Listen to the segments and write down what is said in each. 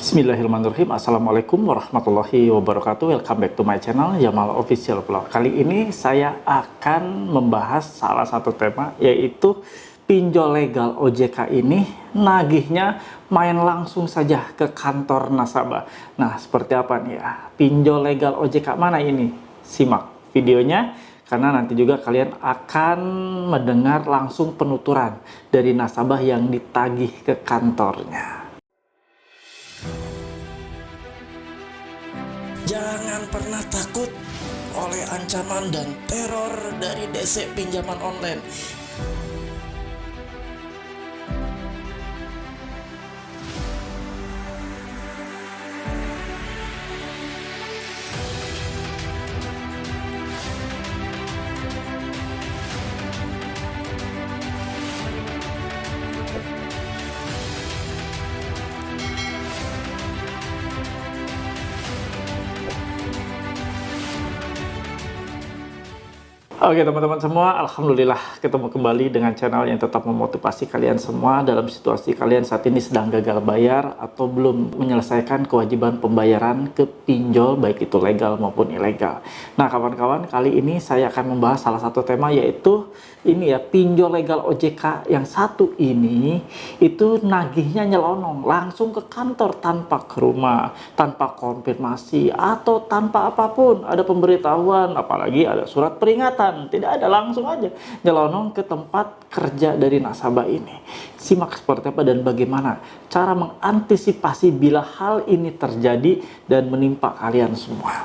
Bismillahirrahmanirrahim. Assalamualaikum warahmatullahi wabarakatuh. Welcome back to my channel Jamal Official Vlog. Kali ini saya akan membahas salah satu tema, yaitu pinjol legal OJK ini nagihnya main langsung saja ke kantor nasabah. Nah, seperti apa nih ya pinjol legal OJK mana ini? Simak videonya, karena nanti juga kalian akan mendengar langsung penuturan dari nasabah yang ditagih ke kantornya. Jangan pernah takut oleh ancaman dan teror dari DC pinjaman online. Oke teman-teman semua, alhamdulillah ketemu kembali dengan channel yang tetap memotivasi kalian semua dalam situasi kalian saat ini sedang gagal bayar atau belum menyelesaikan kewajiban pembayaran ke pinjol, baik itu legal maupun ilegal. Nah kawan-kawan, kali ini saya akan membahas salah satu tema, yaitu ini ya, pinjol legal OJK yang satu ini itu nagihnya nyelonong langsung ke kantor tanpa ke rumah, tanpa konfirmasi atau tanpa apapun ada pemberitahuan, apalagi ada surat peringatan. Tidak ada, langsung aja nyelonong ke tempat kerja dari nasabah ini. Simak seperti apa dan bagaimana cara mengantisipasi bila hal ini terjadi dan menimpa kalian semua.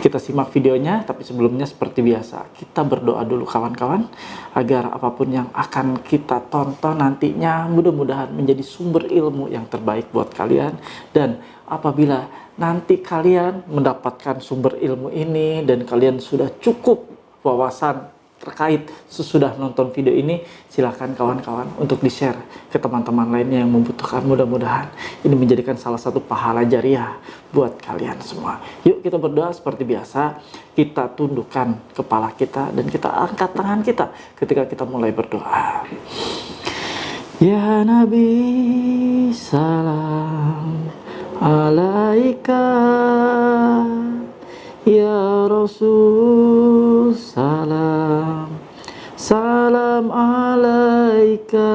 Kita simak videonya, tapi sebelumnya seperti biasa kita berdoa dulu kawan-kawan, agar apapun yang akan kita tonton nantinya mudah-mudahan menjadi sumber ilmu yang terbaik buat kalian. Dan apabila nanti kalian mendapatkan sumber ilmu ini dan kalian sudah cukup wawasan terkait sesudah nonton video ini, silahkan kawan-kawan untuk di-share ke teman-teman lainnya yang membutuhkan. Mudah-mudahan ini menjadikan salah satu pahala jariah buat kalian semua. Yuk kita berdoa seperti biasa, kita tundukkan kepala kita dan kita angkat tangan kita ketika kita mulai berdoa. Ya Nabi salam alaika, ya Rasul salam, salam alaika,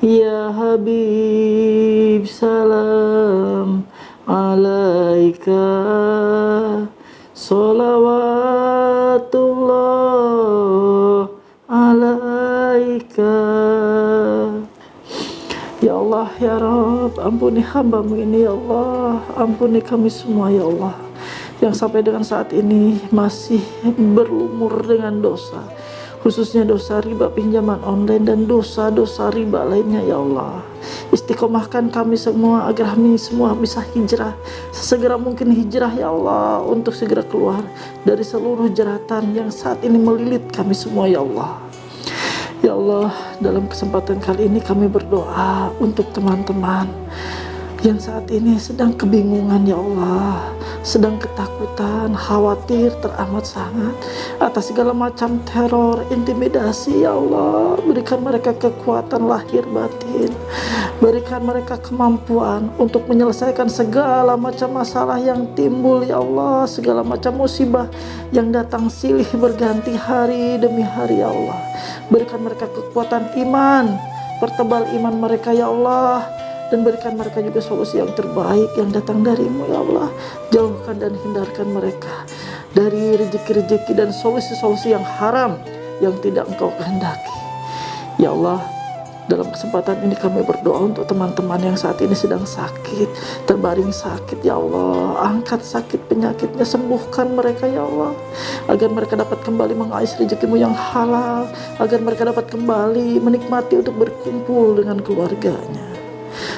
ya Habib salam alaika, salawatullah alaika. Ya Allah, ya Rabb, ampuni hambamu ini ya Allah, ampuni kami semua ya Allah, yang sampai dengan saat ini masih berlumur dengan dosa, khususnya dosa riba pinjaman online dan dosa-dosa riba lainnya ya Allah. Istiqomahkan kami semua agar kami semua bisa hijrah sesegera mungkin, hijrah ya Allah, untuk segera keluar dari seluruh jeratan yang saat ini melilit kami semua ya Allah. Ya Allah, dalam kesempatan kali ini kami berdoa untuk teman-teman yang saat ini sedang kebingungan ya Allah, sedang ketakutan, khawatir teramat sangat atas segala macam teror, intimidasi ya Allah. Berikan mereka kekuatan lahir batin, berikan mereka kemampuan untuk menyelesaikan segala macam masalah yang timbul ya Allah, segala macam musibah yang datang silih berganti hari demi hari ya Allah. Berikan mereka kekuatan iman, pertebal iman mereka ya Allah, dan berikan mereka juga solusi yang terbaik yang datang darimu ya Allah. Jauhkan dan hindarkan mereka dari rezeki-rezeki dan solusi-solusi yang haram yang tidak Engkau kehendaki ya Allah. Dalam kesempatan ini kami berdoa untuk teman-teman yang saat ini sedang sakit, terbaring sakit ya Allah. Angkat sakit penyakitnya, sembuhkan mereka ya Allah, agar mereka dapat kembali mengais rezekimu yang halal, agar mereka dapat kembali menikmati untuk berkumpul dengan keluarganya.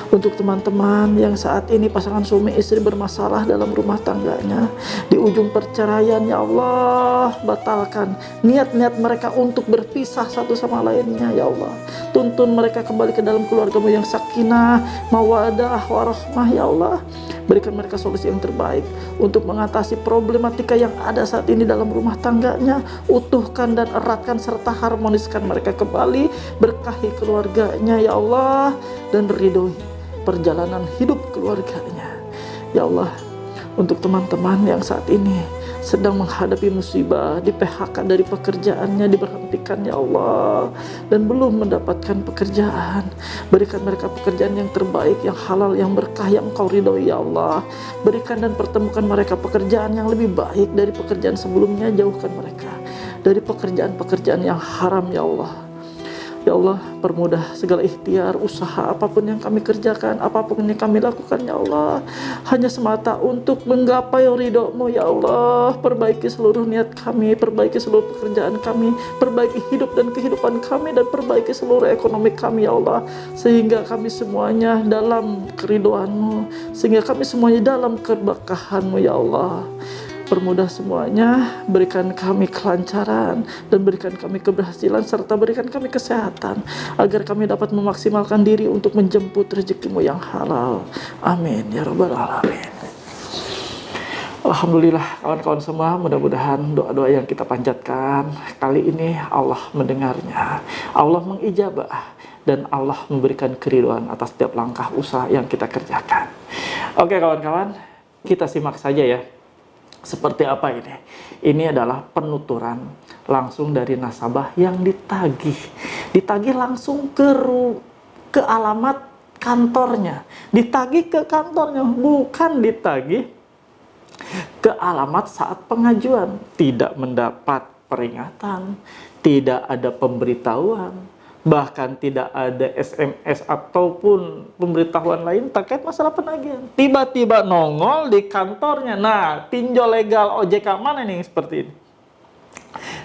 Untuk teman-teman yang saat ini pasangan suami istri bermasalah dalam rumah tangganya, di ujung perceraian ya Allah, batalkan niat-niat mereka untuk berpisah satu sama lainnya ya Allah. Tuntun mereka kembali ke dalam keluargamu yang sakinah, mawadah, warahmah ya Allah. Berikan mereka solusi yang terbaik untuk mengatasi problematika yang ada saat ini dalam rumah tangganya. Utuhkan dan eratkan serta harmoniskan mereka kembali. Berkahi keluarganya ya Allah, dan ridhoi perjalanan hidup keluarganya. Ya Allah, untuk teman-teman yang saat ini sedang menghadapi musibah, di PHK dari pekerjaannya, diberhentikan ya Allah, dan belum mendapatkan pekerjaan, berikan mereka pekerjaan yang terbaik, yang halal, yang berkah, yang Engkau ridhoi ya Allah. Berikan dan pertemukan mereka pekerjaan yang lebih baik dari pekerjaan sebelumnya. Jauhkan mereka dari pekerjaan-pekerjaan yang haram ya Allah. Ya Allah, permudah segala ikhtiar, usaha apapun yang kami kerjakan, apapun yang kami lakukan ya Allah, hanya semata untuk menggapai ridho-Mu ya Allah. Perbaiki seluruh niat kami, perbaiki seluruh pekerjaan kami, perbaiki hidup dan kehidupan kami, dan perbaiki seluruh ekonomi kami ya Allah, sehingga kami semuanya dalam keridhaan-Mu, sehingga kami semuanya dalam keberkahan-Mu ya Allah. Permudah semuanya, berikan kami kelancaran, dan berikan kami keberhasilan, serta berikan kami kesehatan, agar kami dapat memaksimalkan diri untuk menjemput rezeki-Mu yang halal. Amin ya rabbal alamin. Alhamdulillah kawan-kawan semua, mudah-mudahan doa-doa yang kita panjatkan kali ini Allah mendengarnya, Allah mengijabah, dan Allah memberikan keridhaan atas setiap langkah usaha yang kita kerjakan. Oke kawan-kawan, kita simak saja ya. Seperti apa ini? Ini adalah penuturan langsung dari nasabah yang ditagih. Ditagih langsung ke alamat kantornya. Ditagih ke kantornya, bukan ditagih ke alamat saat pengajuan. Tidak mendapat peringatan, tidak ada pemberitahuan, bahkan tidak ada SMS ataupun pemberitahuan lain terkait masalah penagihan. Tiba-tiba nongol di kantornya. Nah, tinjau legal OJK mana nih seperti ini?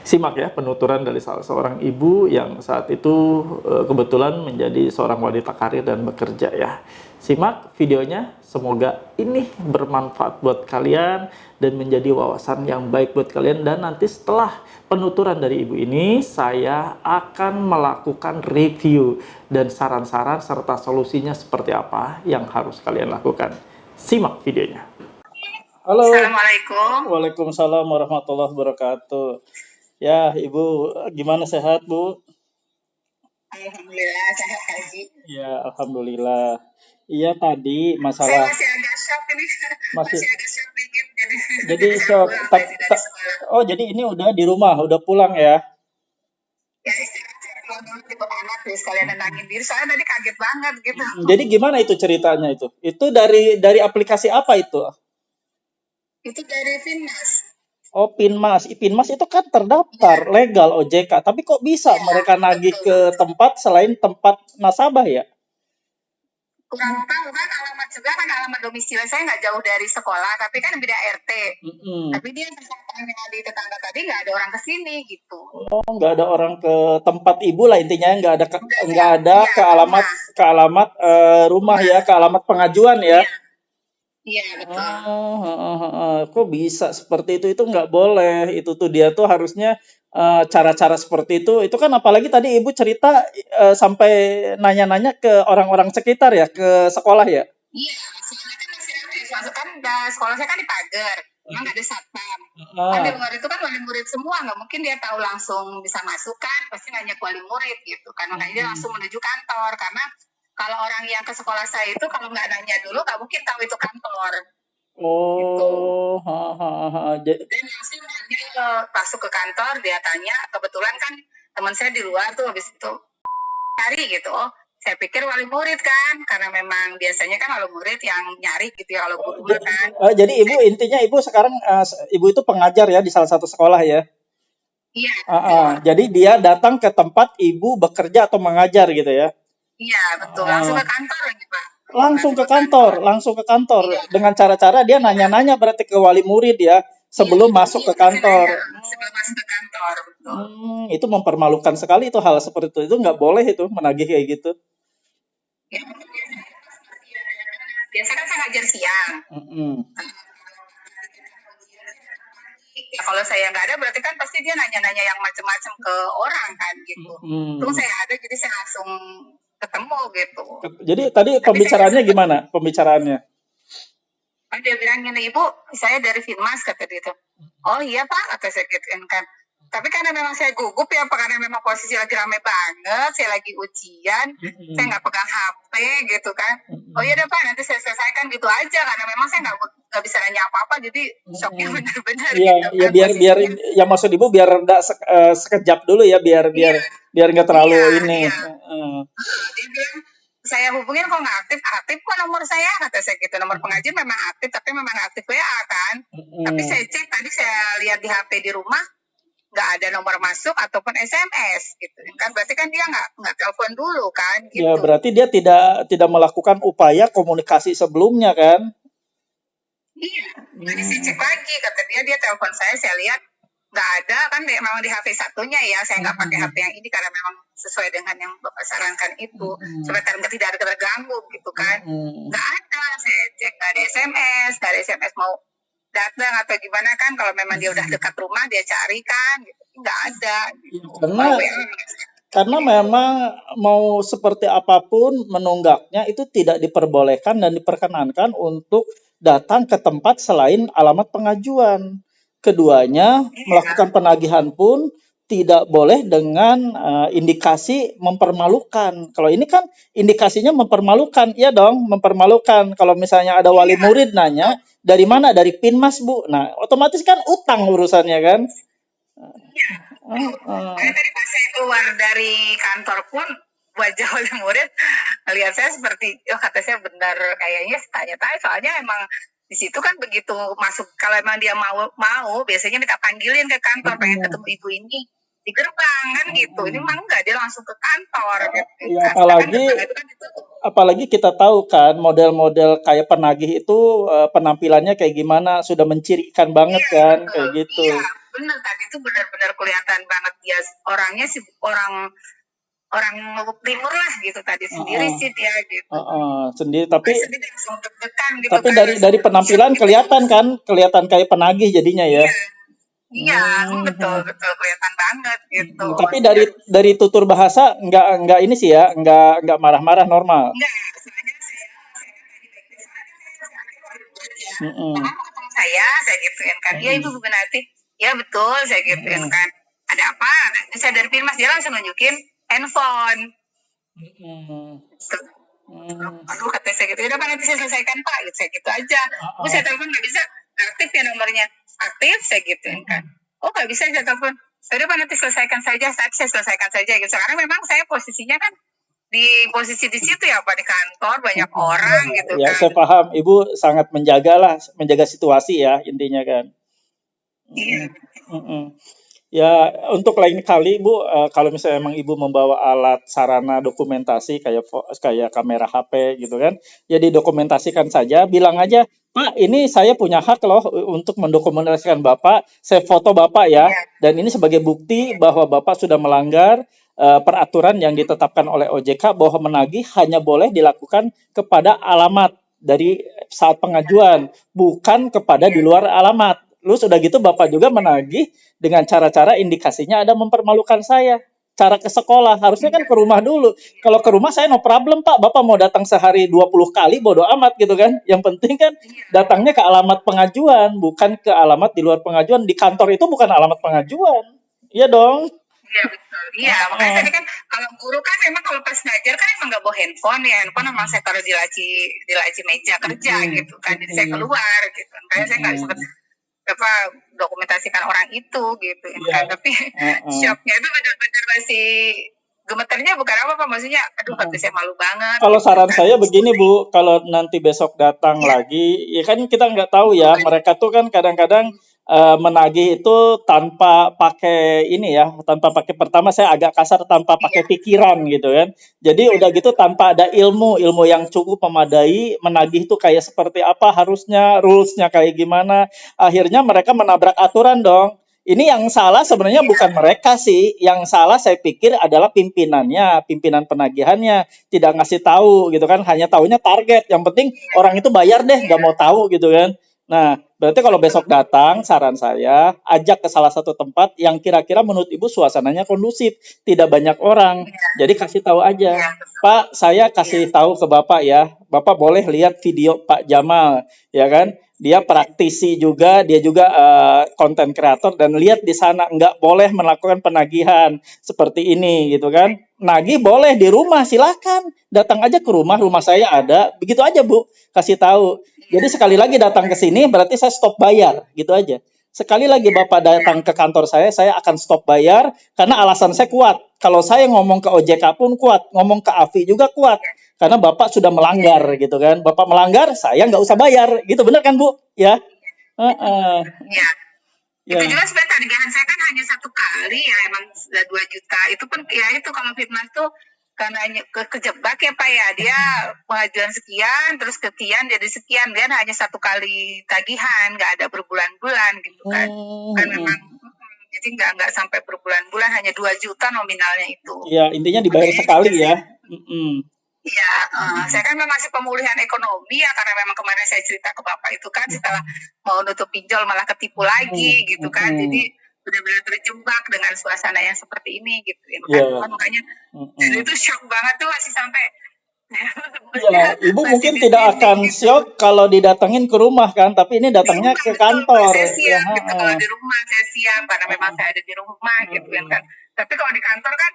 Simak ya penuturan dari salah seorang ibu yang saat itu kebetulan menjadi seorang wanita karir dan bekerja ya. Simak videonya, semoga ini bermanfaat buat kalian dan menjadi wawasan yang baik buat kalian. Dan nanti setelah penuturan dari ibu ini, saya akan melakukan review dan saran-saran serta solusinya seperti apa yang harus kalian lakukan. Simak videonya. Halo. Assalamualaikum. Waalaikumsalam warahmatullahi wabarakatuh. Ya, Ibu, gimana sehat, Bu? Alhamdulillah sehat Haji. Ya, alhamdulillah. Iya, tadi Saya masalah masih agak shock ini. masih Masih agak shock dikit jadi pulang tadi dari sekolah. oh, jadi ini udah di rumah, udah pulang ya? Ya istirahat saya pulang dulu di anak terus sekalian nenangin diri. Soalnya tadi kaget banget gitu. Jadi gimana itu ceritanya itu? Itu dari aplikasi apa itu? Itu dari Finmas. Oh, Pinmas. Pinmas itu kan terdaftar legal OJK, tapi kok bisa Ya, mereka nagih betul. ke tempat selain tempat nasabah ya? Kurang tahu kan alamat juga kan alamat domisili saya nggak jauh dari sekolah, tapi kan beda RT. Tapi dia yang di tetangga tadi nggak ada orang kesini gitu. Oh, nggak ada orang ke tempat ibu lah intinya, nggak ada Ya, ke alamat rumah ya, ke alamat pengajuan ya. Iya betul. Kok bisa seperti itu? Itu nggak boleh. Itu tuh dia tuh harusnya cara-cara seperti itu kan apalagi tadi ibu cerita sampai nanya-nanya ke orang-orang sekitar ya, ke sekolah ya. Iya, soalnya kan masih ada, kan sekolah saya kan di pagar, memang nggak ada satpam. Kan di luar itu kan wali murid semua, nggak mungkin dia tahu langsung bisa masuk kan, pasti nanya ke wali murid gitu kan, makanya dia langsung menuju kantor, karena kalau orang yang ke sekolah saya itu kalau nggak nanya dulu nggak mungkin tahu itu kantor. Gitu. Dan langsung dia masuk ke kantor, dia tanya, kebetulan kan teman saya di luar tuh habis itu cari gitu, saya pikir wali murid kan, karena memang biasanya kan wali murid yang nyari gitu ya kalau guru kan. Jadi intinya ibu sekarang ibu itu pengajar ya di salah satu sekolah ya? Iya. Jadi dia datang ke tempat ibu bekerja atau mengajar gitu ya? Iya betul, langsung ke kantor lagi Pak. Langsung ke kantor. Iya. Dengan cara-cara dia nanya-nanya berarti ke wali murid ya sebelum masuk ke kantor. Sebelum masuk ke kantor, betul. Itu mempermalukan sekali itu hal seperti itu. Itu nggak boleh itu menagih kayak gitu. Ya, biasanya kan saya ngajar siang. Ya kalau saya nggak ada berarti kan pasti dia nanya-nanya yang macam-macam ke orang kan gitu. Terus saya ada jadi saya langsung ketemu gitu. Jadi tadi pembicaraannya gimana? Pembicaraannya? Dia bilang gini, Ibu, saya dari Finmas kata dia itu. Oh iya Pak, kata saya gitu kan. Tapi karena memang saya gugup ya, karena memang posisi lagi rame banget, saya lagi ujian, saya nggak pegang HP gitu kan. Oh iya deh Pak, nanti saya selesaikan gitu aja, karena memang saya nggak bisa nanya apa-apa, jadi shocknya benar-benar Iya, gitu ya kan biar posisinya. ya maksud Ibu biar enggak sekejap dulu ya biar Iya, biar enggak terlalu iya, ini. iya. Dia bilang, saya hubungin kok nggak aktif, aktif kok nomor saya, kata saya gitu. Nomor pengajian memang aktif, tapi memang nggak aktif WA kan. Tapi saya cek tadi, saya lihat di HP di rumah, nggak ada nomor masuk ataupun SMS gitu kan, berarti kan dia nggak telepon dulu kan Ya gitu. berarti dia tidak melakukan upaya komunikasi sebelumnya kan? Iya, tadi saya cek lagi, kata dia telepon saya lihat nggak ada kan, memang di HP satunya ya, saya nggak pakai HP yang ini karena memang sesuai dengan yang Bapak sarankan itu, supaya tidak ada terganggu gitu kan. Nggak ada, saya cek nggak ada SMS mau datang atau gimana kan, kalau memang dia udah dekat rumah dia cari kan gitu, nggak ada gitu. Karena memang mau seperti apapun menunggaknya itu tidak diperbolehkan dan diperkenankan untuk datang ke tempat selain alamat pengajuan. Keduanya melakukan penagihan pun tidak boleh dengan indikasi mempermalukan. Kalau ini kan indikasinya mempermalukan, iya dong, mempermalukan. Kalau misalnya ada wali murid nanya, dari mana? Dari Pinmas, Bu. Nah, otomatis kan utang urusannya kan. Karena tadi pas saya keluar dari kantor pun wajah wali murid melihat saya seperti, kata saya benar kayaknya tanya-tanya, soalnya emang di situ kan begitu masuk, kalau emang dia mau biasanya minta panggilin ke kantor, pengen ketemu ibu ini di gerbang kan gitu. Ini mah enggak, dia langsung ke kantor gitu. Ya, apalagi kita tahu kan model-model kayak penagih itu penampilannya kayak gimana, sudah mencirikan banget kan, kayak gitu. Iya, benar, tadi itu benar-benar kelihatan banget dia orangnya sih orang timur lah gitu tadi, sendiri sih dia gitu. Sendiri tapi langsung deg-degan gitu tapi kan. dari penampilan kelihatan kayak penagih jadinya ya. Iya, betul kelihatan banget gitu. Tapi dari tutur bahasa enggak ini sih ya, enggak marah-marah, normal. Enggak, saya gituin kan, iya Ibu Gunati, ya betul, saya gituin kan, ada apa? Saya dari Pinmas, dia langsung nunjukin handphone. Aduh, kata saya gitu, udah Pak, nanti saya selesaikan Pak, gitu, saya gitu aja. Saya telepon nggak bisa, aktif ya nomornya, aktif, saya gituin kan. Oh nggak bisa saya telepon, udah Pak, nanti selesaikan saja, saya selesaikan saja gitu. Sekarang memang saya posisinya kan di posisi di situ ya Pak, di kantor banyak orang gitu ya, kan. Saya paham, Ibu sangat menjaga situasi ya intinya kan. Iya. Ya, untuk lain kali Bu, kalau misalnya emang Ibu membawa alat sarana dokumentasi kayak kamera HP gitu kan, ya didokumentasikan saja, bilang aja, Pak, ini saya punya hak loh untuk mendokumentasikan Bapak, saya foto Bapak ya, dan ini sebagai bukti bahwa Bapak sudah melanggar peraturan yang ditetapkan oleh OJK bahwa menagih hanya boleh dilakukan kepada alamat dari saat pengajuan, bukan kepada di luar alamat. Lu sudah gitu Bapak juga menagih dengan cara-cara indikasinya ada mempermalukan saya. Cara ke sekolah, harusnya kan ke rumah dulu. Kalau ke rumah saya no problem Pak, Bapak mau datang sehari 20 kali bodo amat gitu kan. Yang penting kan datangnya ke alamat pengajuan, bukan ke alamat di luar pengajuan. Di kantor itu bukan alamat pengajuan. Iya dong. Iya betul. Iya, makanya tadi kan kalau guru kan memang kalau pas ngajar kan emang nggak bawa handphone ya, handphone memang saya taruh di laci meja kerja gitu kan. Jadi saya keluar gitu. Makanya saya nggak sempat dokumentasikan orang itu gitu kan. Tapi shocknya itu benar-benar masih gemeternya bukan apa-apa, maksudnya aduh kata saya malu banget. Kalau saran saya begini Bu, kalau nanti besok datang lagi, ya kan kita nggak tahu ya, mereka tuh kan kadang-kadang menagih itu tanpa pakai pertama saya agak kasar, tanpa pakai pikiran gitu kan. Jadi udah gitu tanpa ada ilmu yang cukup memadai, menagih itu kayak seperti apa harusnya, rulesnya kayak gimana. Akhirnya mereka menabrak aturan dong. Ini yang salah sebenarnya bukan mereka sih, yang salah saya pikir adalah pimpinan penagihannya tidak ngasih tahu gitu kan, hanya taunya target. Yang penting orang itu bayar deh, nggak mau tahu gitu kan. Nah, berarti kalau besok datang, saran saya ajak ke salah satu tempat yang kira-kira menurut Ibu suasananya kondusif, tidak banyak orang. Jadi kasih tahu aja, Pak, saya kasih tahu ke Bapak ya, Bapak boleh lihat video Pak Jamal, ya kan? Dia praktisi juga, dia juga konten kreator, dan lihat di sana nggak boleh melakukan penagihan seperti ini gitu kan. Nagih boleh di rumah, silakan datang aja ke rumah, rumah saya ada, begitu aja Bu, kasih tahu. Jadi sekali lagi datang ke sini berarti saya stop bayar, gitu aja. Sekali lagi Bapak datang ke kantor saya akan stop bayar karena alasan saya kuat. Kalau saya ngomong ke OJK pun kuat, ngomong ke AFI juga kuat. Karena Bapak sudah melanggar gitu kan. Bapak melanggar, saya nggak usah bayar. Gitu benar kan Bu? Ya. Iya. Ya. Itu juga sebenarnya tagihan saya kan hanya 1 kali ya, emang sudah 2 juta. Itu pun ya itu kalau fitnah tuh karena kejebak ya Pak ya. Dia pengajuan sekian, terus sekian jadi sekian. Dia hanya 1 kali tagihan, nggak ada berbulan-bulan gitu kan. Kan memang jadi nggak sampai berbulan-bulan, hanya 2 juta nominalnya itu. Ya, intinya dibayar sekali ya. Iya, saya kan memang masih pemulihan ekonomi ya, karena memang kemarin saya cerita ke Bapak itu kan setelah mau nutup pinjol malah ketipu lagi gitu kan. Jadi benar-benar terjebak dengan suasana yang seperti ini gitu ya. Makanya itu shock banget tuh, masih sampai ya, Ibu mungkin tidak akan shock kalau didatengin ke rumah kan, tapi ini datangnya ke kantor. Saya siap gitu, kalau di rumah saya siap karena memang saya ada di rumah gitu kan. Tapi kalau di kantor kan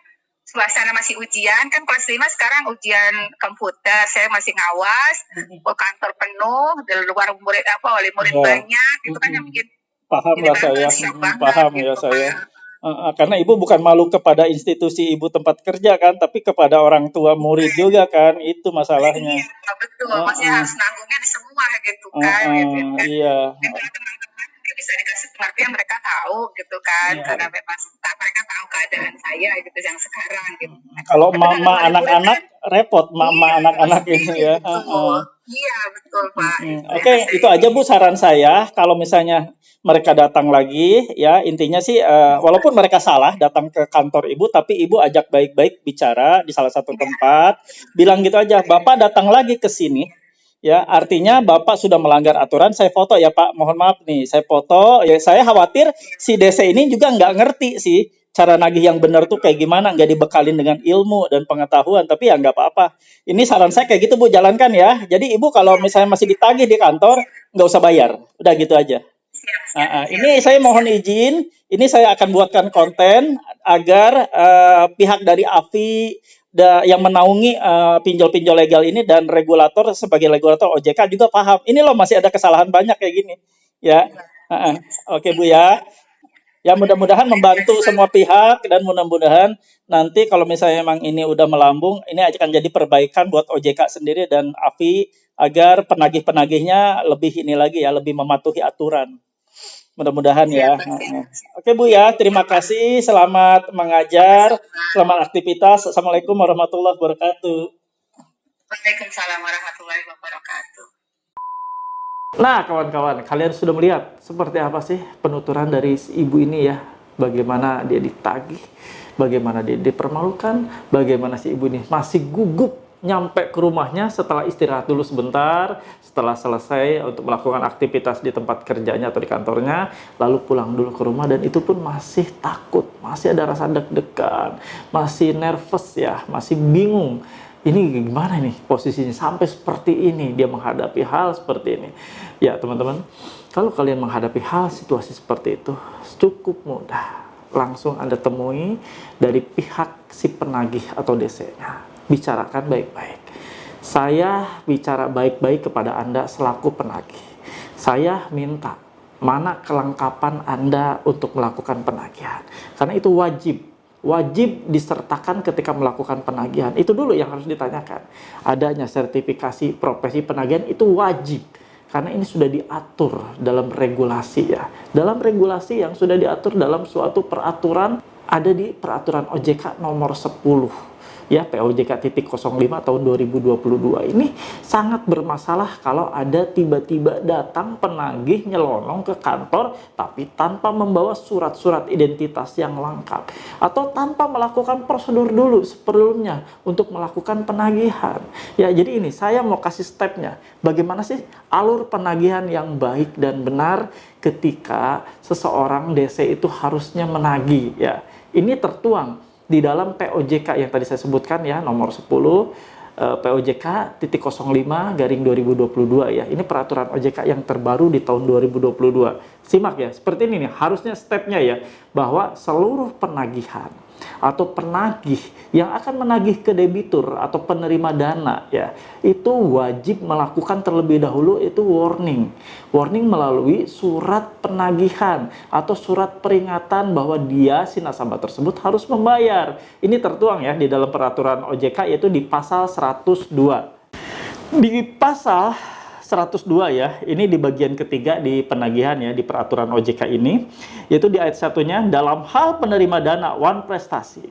suasana masih ujian kan, kelas 5 sekarang ujian komputer, saya masih ngawas, kantor penuh, di luar murid wali murid banyak, itu kan yang bikin paham lah saya, paham ya saya. Karena Ibu bukan malu kepada institusi Ibu tempat kerja kan, tapi kepada orang tua murid juga kan, itu masalahnya. Iya, betul, maksudnya harus nanggungnya di semua gitu kan. Iya. Bisa dikasih pengertian, mereka tahu gitu kan, karena memang mereka tahu keadaan saya gitu yang sekarang gitu. Kalau mama anak-anak repot, mama anak-anak ini ya. Iya betul Pak. Oke, itu aja Bu saran saya. Kalau misalnya mereka datang lagi, ya intinya sih, walaupun mereka salah datang ke kantor Ibu, tapi Ibu ajak baik-baik bicara di salah satu tempat, bilang gitu aja, Bapak datang lagi ke sini. Ya, artinya Bapak sudah melanggar aturan, saya foto ya Pak, mohon maaf nih, saya foto, ya saya khawatir si DC ini juga nggak ngerti sih, cara nagih yang benar tuh kayak gimana, nggak dibekalin dengan ilmu dan pengetahuan, tapi ya nggak apa-apa. Ini saran saya kayak gitu Bu, jalankan ya. Jadi Ibu kalau misalnya masih ditagih di kantor, nggak usah bayar, udah gitu aja. Ini saya mohon izin, ini saya akan buatkan konten agar pihak dari AFI, yang menaungi pinjol-pinjol legal ini dan regulator sebagai regulator OJK juga paham. Ini loh masih ada kesalahan banyak kayak gini. Ya, oke Bu ya. Ya mudah-mudahan membantu semua pihak dan mudah-mudahan nanti kalau misalnya memang ini udah melambung, ini akan jadi perbaikan buat OJK sendiri dan AFI agar penagih-penagihnya lebih ini lagi ya, lebih mematuhi aturan. Mudah-mudahan ya. Oke Bu ya, terima kasih. Selamat mengajar, selamat aktivitas. Assalamualaikum warahmatullahi wabarakatuh. Waalaikumsalam warahmatullahi wabarakatuh. Nah kawan-kawan, kalian sudah melihat seperti apa sih penuturan dari si ibu ini ya. Bagaimana dia ditagih, bagaimana dia dipermalukan, bagaimana si ibu ini masih gugup nyampe ke rumahnya setelah istirahat dulu sebentar, setelah selesai untuk melakukan aktivitas di tempat kerjanya atau di kantornya, lalu pulang dulu ke rumah dan itu pun masih takut, masih ada rasa deg-degan, masih nervous ya, masih bingung. Ini gimana nih posisinya sampai seperti ini, dia menghadapi hal seperti ini. Ya teman-teman, kalau kalian menghadapi hal situasi seperti itu, cukup mudah. Langsung Anda temui dari pihak si penagih atau DC-nya. Bicarakan baik-baik. Saya bicara baik-baik kepada Anda selaku penagih. Saya minta mana kelengkapan Anda untuk melakukan penagihan. Karena itu wajib disertakan ketika melakukan penagihan. Itu dulu yang harus ditanyakan. Adanya sertifikasi profesi penagihan itu wajib. Karena ini sudah diatur dalam regulasi ya. Dalam regulasi yang sudah diatur dalam suatu peraturan, ada di peraturan OJK nomor 10. Ya, POJK.05 tahun 2022 ini sangat bermasalah kalau ada tiba-tiba datang penagih nyelonong ke kantor tapi tanpa membawa surat-surat identitas yang lengkap atau tanpa melakukan prosedur dulu sebelumnya untuk melakukan penagihan. Ya, jadi ini saya mau kasih stepnya. Bagaimana sih alur penagihan yang baik dan benar ketika seseorang DC itu harusnya menagih ya. Ini tertuang di dalam POJK yang tadi saya sebutkan ya, nomor 10 POJK.05/2022 ya. Ini peraturan OJK yang terbaru di tahun 2022. Simak ya, seperti ini nih, harusnya stepnya ya, bahwa seluruh penagihan atau penagih yang akan menagih ke debitur atau penerima dana ya, itu wajib melakukan terlebih dahulu itu warning melalui surat penagihan atau surat peringatan bahwa dia, si nasabah tersebut, harus membayar. Ini tertuang ya di dalam peraturan OJK, yaitu di pasal 102. Di pasal 102 ya, ini di bagian ketiga di penagihan ya, di peraturan OJK ini, yaitu di ayat 1-nya, dalam hal penerima dana wan prestasi,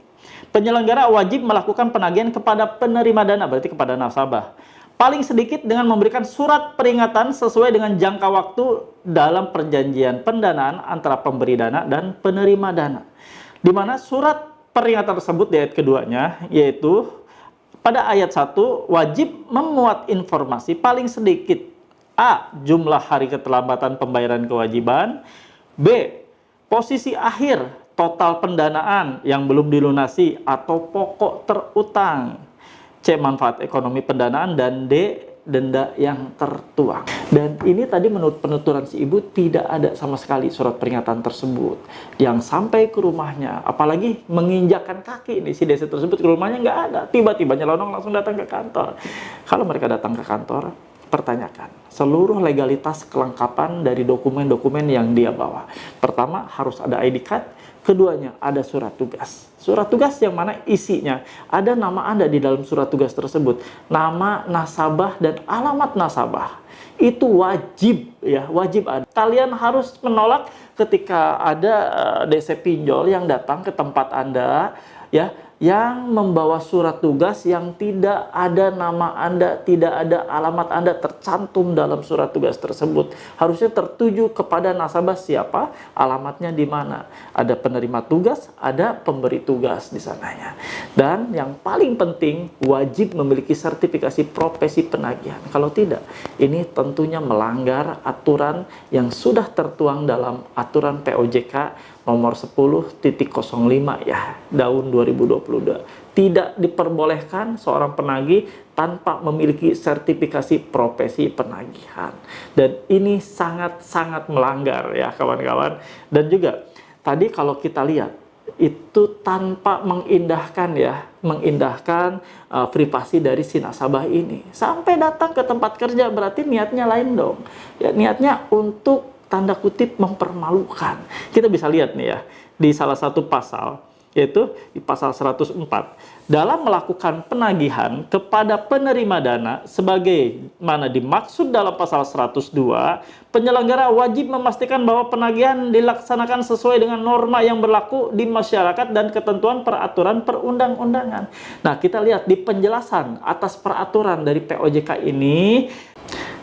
penyelenggara wajib melakukan penagihan kepada penerima dana, berarti kepada nasabah, paling sedikit dengan memberikan surat peringatan sesuai dengan jangka waktu dalam perjanjian pendanaan antara pemberi dana dan penerima dana. Di mana surat peringatan tersebut di ayat keduanya, yaitu pada ayat 1 wajib memuat informasi paling sedikit A. Jumlah hari keterlambatan pembayaran kewajiban, B. Posisi akhir total pendanaan yang belum dilunasi atau pokok terutang, C. Manfaat ekonomi pendanaan, dan D. Denda yang tertuang. Dan ini tadi menurut penuturan si ibu tidak ada sama sekali surat peringatan tersebut yang sampai ke rumahnya, apalagi menginjakkan kaki nih si desa tersebut ke rumahnya, nggak ada. Tiba-tiba nyelonong langsung datang ke kantor. Kalau mereka datang ke kantor, pertanyakan seluruh legalitas kelengkapan dari dokumen-dokumen yang dia bawa. Pertama, harus ada ID card. Keduanya, ada surat tugas. Surat tugas yang mana isinya ada nama Anda di dalam surat tugas tersebut, nama nasabah dan alamat nasabah. Itu wajib ya, wajib ada. Kalian harus menolak ketika ada DC pinjol yang datang ke tempat Anda ya, yang membawa surat tugas yang tidak ada nama Anda, tidak ada alamat Anda tercantum dalam surat tugas tersebut. Harusnya tertuju kepada nasabah siapa, alamatnya di mana. Ada penerima tugas, ada pemberi tugas di sananya. Dan yang paling penting, wajib memiliki sertifikasi profesi penagihan. Kalau tidak, ini tentunya melanggar aturan yang sudah tertuang dalam aturan POJK nomor 10.05 ya, tahun 2022. Tidak diperbolehkan seorang penagih tanpa memiliki sertifikasi profesi penagihan. Dan ini sangat-sangat melanggar ya kawan-kawan. Dan juga tadi kalau kita lihat, itu tanpa mengindahkan privasi dari si nasabah ini. Sampai datang ke tempat kerja, berarti niatnya lain dong. Ya, niatnya untuk tanda kutip mempermalukan. Kita bisa lihat nih ya, di salah satu pasal, yaitu di pasal 104. Dalam melakukan penagihan kepada penerima dana sebagaimana mana dimaksud dalam pasal 102, penyelenggara wajib memastikan bahwa penagihan dilaksanakan sesuai dengan norma yang berlaku di masyarakat dan ketentuan peraturan perundang-undangan. Nah, kita lihat di penjelasan atas peraturan dari POJK ini.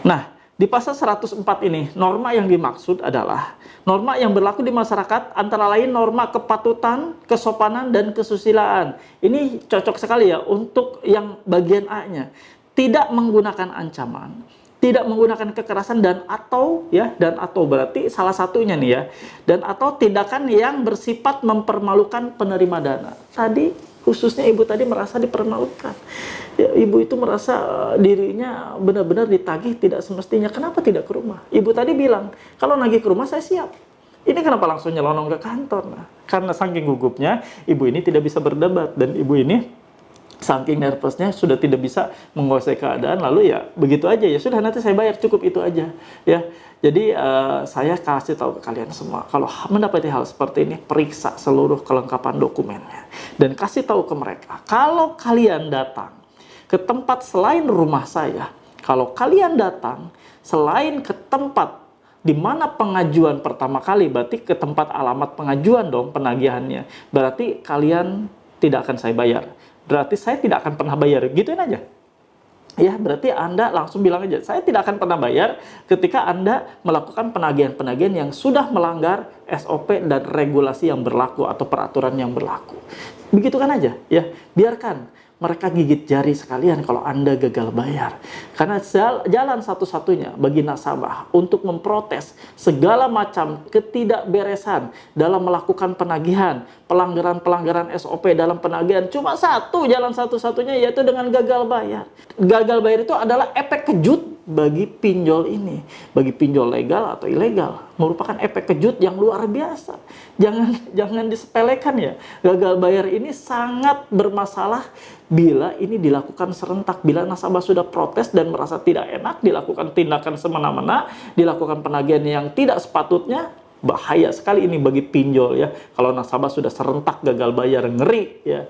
Nah, di pasal 104 ini, norma yang dimaksud adalah norma yang berlaku di masyarakat, antara lain norma kepatutan, kesopanan, dan kesusilaan. Ini cocok sekali ya untuk yang bagian A-nya. Tidak menggunakan ancaman, tidak menggunakan kekerasan, dan atau berarti salah satunya nih ya, dan atau tindakan yang bersifat mempermalukan penerima dana. Tadi khususnya ibu tadi merasa dipermalukan. Ya, ibu itu merasa dirinya benar-benar ditagih tidak semestinya. Kenapa tidak ke rumah? Ibu tadi bilang, kalau nagih ke rumah saya siap. Ini kenapa langsung nyelonong ke kantor? Nah, karena saking gugupnya, ibu ini tidak bisa berdebat. Dan ibu ini saking nervousnya sudah tidak bisa menguasai keadaan. Lalu ya begitu aja, ya sudah nanti saya bayar, cukup itu aja. Ya, jadi saya kasih tahu ke kalian semua, kalau mendapati hal seperti ini, periksa seluruh kelengkapan dokumennya. Dan kasih tahu ke mereka, kalau kalian datang ke tempat selain rumah saya, kalau kalian datang selain ke tempat di mana pengajuan pertama kali, berarti ke tempat alamat pengajuan dong penagihannya, berarti kalian tidak akan saya bayar. Berarti saya tidak akan pernah bayar, gituin aja. Ya, berarti Anda langsung bilang aja, saya tidak akan pernah bayar ketika Anda melakukan penagihan-penagihan yang sudah melanggar SOP dan regulasi yang berlaku atau peraturan yang berlaku. Begitu kan aja, ya. Biarkan mereka gigit jari sekalian kalau Anda gagal bayar. Karena jalan satu-satunya bagi nasabah untuk memprotes segala macam ketidakberesan dalam melakukan penagihan, pelanggaran-pelanggaran SOP dalam penagihan. Cuma satu, jalan satu-satunya yaitu dengan gagal bayar. Gagal bayar itu adalah efek kejut bagi pinjol ini, bagi pinjol legal atau ilegal, merupakan efek kejut yang luar biasa. Jangan disepelekan ya. Gagal bayar ini sangat bermasalah bila ini dilakukan serentak, bila nasabah sudah protes dan merasa tidak enak, dilakukan tindakan semena-mena, dilakukan penagihan yang tidak sepatutnya. Bahaya sekali ini bagi pinjol ya. Kalau nasabah sudah serentak gagal bayar, ngeri ya.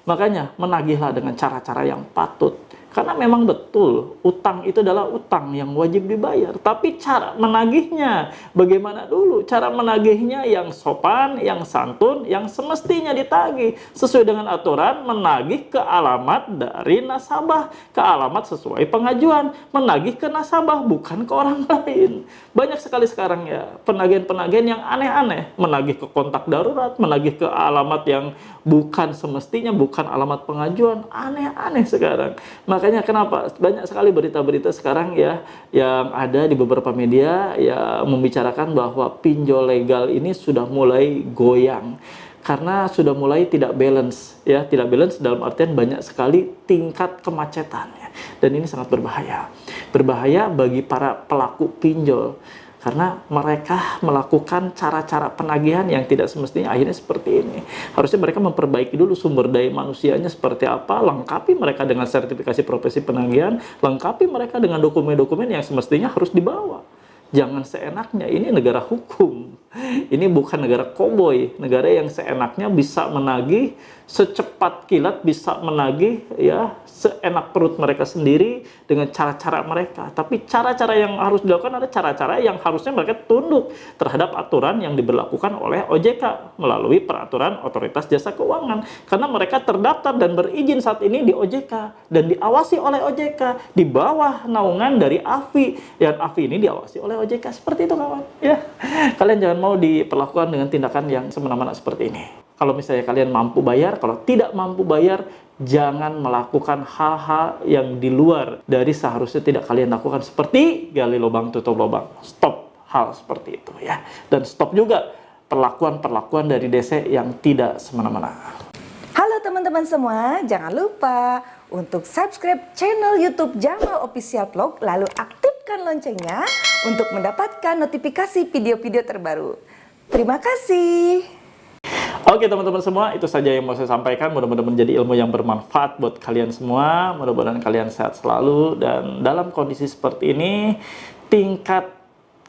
Makanya menagihlah dengan cara-cara yang patut. Karena memang betul, utang itu adalah utang yang wajib dibayar. Tapi cara menagihnya, bagaimana dulu? Cara menagihnya yang sopan, yang santun, yang semestinya ditagih. Sesuai dengan aturan, menagih ke alamat dari nasabah. Ke alamat sesuai pengajuan. Menagih ke nasabah, bukan ke orang lain. Banyak sekali sekarang ya, penagihan-penagihan yang aneh-aneh. Menagih ke kontak darurat, menagih ke alamat yang bukan semestinya, bukan alamat pengajuan. Aneh-aneh sekarang. Makanya kenapa banyak sekali berita-berita sekarang ya yang ada di beberapa media ya membicarakan bahwa pinjol legal ini sudah mulai goyang karena sudah mulai tidak balance ya, tidak balance dalam artian banyak sekali tingkat kemacetannya dan ini sangat berbahaya bagi para pelaku pinjol. Karena mereka melakukan cara-cara penagihan yang tidak semestinya akhirnya seperti ini. Harusnya mereka memperbaiki dulu sumber daya manusianya seperti apa, lengkapi mereka dengan sertifikasi profesi penagihan, lengkapi mereka dengan dokumen-dokumen yang semestinya harus dibawa. Jangan seenaknya, ini negara hukum. Ini bukan negara koboi, negara yang seenaknya bisa menagih secepat kilat, bisa menagih ya seenak perut mereka sendiri dengan cara-cara mereka. Tapi cara-cara yang harus dilakukan ada cara-cara yang harusnya mereka tunduk terhadap aturan yang diberlakukan oleh OJK melalui peraturan Otoritas Jasa Keuangan. Karena mereka terdaftar dan berizin saat ini di OJK dan diawasi oleh OJK di bawah naungan dari AFI. Dan AFI ini diawasi oleh OJK seperti itu kawan. Ya, kalian jangan mau diperlakukan dengan tindakan yang semena-mena seperti ini. Kalau misalnya kalian mampu bayar, kalau tidak mampu bayar, jangan melakukan hal-hal yang di luar dari seharusnya tidak kalian lakukan seperti gali lubang tutup lubang. Stop hal seperti itu ya. Dan stop juga perlakuan-perlakuan dari DC yang tidak semena-mena. Halo teman-teman semua, jangan lupa untuk subscribe channel YouTube Jamal Official Vlog, lalu aktifkan loncengnya untuk mendapatkan notifikasi video-video terbaru. Terima kasih. Oke teman-teman semua, itu saja yang mau saya sampaikan. Mudah-mudahan menjadi ilmu yang bermanfaat buat kalian semua. Mudah-mudahan kalian sehat selalu. Dan dalam kondisi seperti ini, tingkat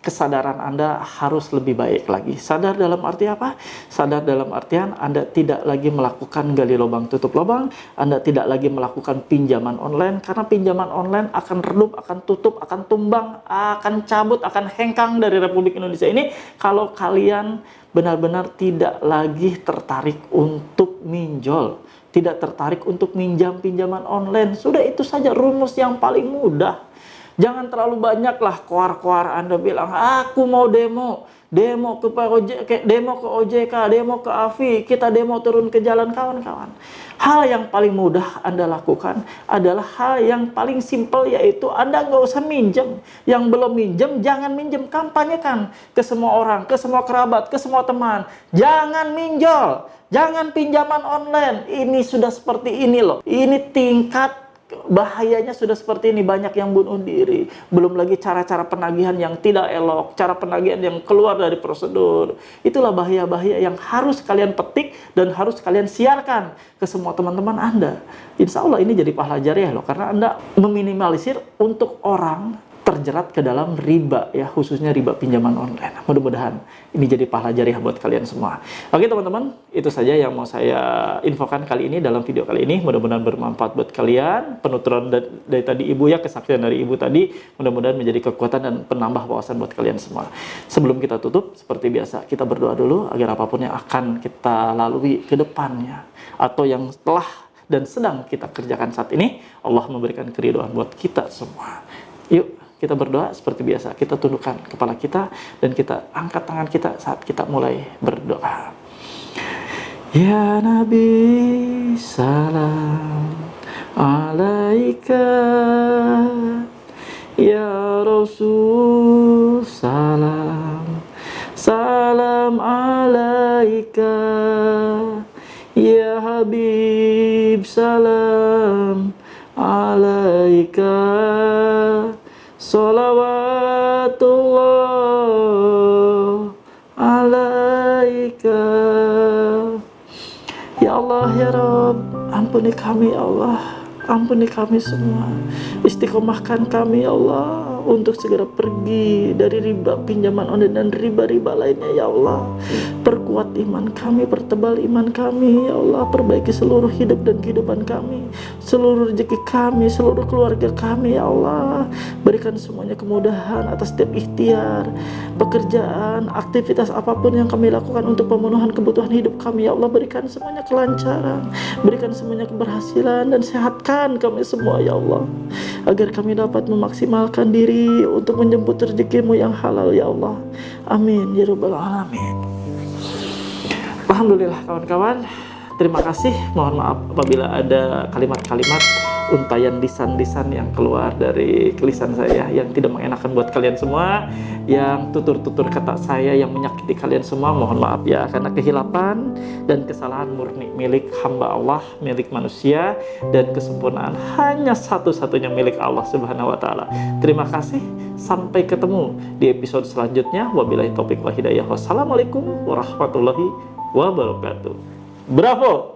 kesadaran Anda harus lebih baik lagi. Sadar dalam arti apa? Sadar dalam artian Anda tidak lagi melakukan gali lubang tutup lubang, Anda tidak lagi melakukan pinjaman online, karena pinjaman online akan redup, akan tutup, akan tumbang, akan cabut, akan hengkang dari Republik Indonesia ini kalau kalian benar-benar tidak lagi tertarik untuk minjol, tidak tertarik untuk minjam pinjaman online. Sudah itu saja rumus yang paling mudah. Jangan terlalu banyaklah koar-koar Anda bilang, aku mau demo ke OJK, demo ke OJK, demo ke AFI, kita demo turun ke jalan kawan-kawan. Hal yang paling mudah Anda lakukan adalah hal yang paling simpel, yaitu Anda nggak usah minjem. Yang belum minjem, jangan minjem, kampanyekan ke semua orang, ke semua kerabat, ke semua teman. Jangan minjol, jangan pinjaman online. Ini sudah seperti ini loh. Ini tingkat bahayanya sudah seperti ini, banyak yang bunuh diri. Belum lagi cara-cara penagihan yang tidak elok, cara penagihan yang keluar dari prosedur. Itulah bahaya-bahaya yang harus kalian petik dan harus kalian siarkan ke semua teman-teman Anda. Insya Allah ini jadi pahala jariah loh, karena Anda meminimalisir untuk orang terjerat ke dalam riba ya, khususnya riba pinjaman online. Mudah-mudahan ini jadi pahala jariah buat kalian semua. Oke teman-teman, itu saja yang mau saya infokan kali ini dalam video kali ini. Mudah-mudahan bermanfaat buat kalian. Penuturan dari tadi ibu ya, kesaksian dari ibu tadi, mudah-mudahan menjadi kekuatan dan penambah wawasan buat kalian semua. Sebelum kita tutup, seperti biasa, kita berdoa dulu agar apapun yang akan kita lalui ke depannya atau yang telah dan sedang kita kerjakan saat ini, Allah memberikan keridhaan buat kita semua. Yuk kita berdoa seperti biasa, kita tundukkan kepala kita dan kita angkat tangan kita saat kita mulai berdoa. Ya Nabi, salam alaika. Ya Rasul, salam alaika. Habib salam alaika salawatullah alaika. Ya Allah ya Rabb, ampuni kami ya Allah, ampuni kami semua, istiqomahkan kami ya Allah untuk segera pergi dari riba, pinjaman online dan riba-riba lainnya ya Allah. Perkuat iman kami, pertebal iman kami ya Allah, perbaiki seluruh hidup dan kehidupan kami, seluruh rezeki kami, seluruh keluarga kami ya Allah. Berikan semuanya kemudahan atas setiap ikhtiar, pekerjaan, aktivitas apapun yang kami lakukan untuk pemenuhan kebutuhan hidup kami ya Allah. Berikan semuanya kelancaran, berikan semuanya keberhasilan, dan sehatkan kami semua ya Allah, agar kami dapat memaksimalkan diri untuk menjemput rezekimu yang halal ya Allah. Amin ya rabbal alamin. Alhamdulillah kawan-kawan, terima kasih. Mohon maaf apabila ada kalimat-kalimat untayan lisan-lisan yang keluar dari lisan saya yang tidak mengenakan buat kalian semua, yang tutur-tutur kata saya yang menyakiti kalian semua. Mohon maaf ya, karena kehilapan dan kesalahan murni milik hamba Allah, milik manusia, dan kesempurnaan hanya satu-satunya milik Allah Subhanahu wa taala. Terima kasih, sampai ketemu di episode selanjutnya. Wabillahi taufiq wal hidayah. Wassalamualaikum warahmatullahi wabarakatuh. Bravo.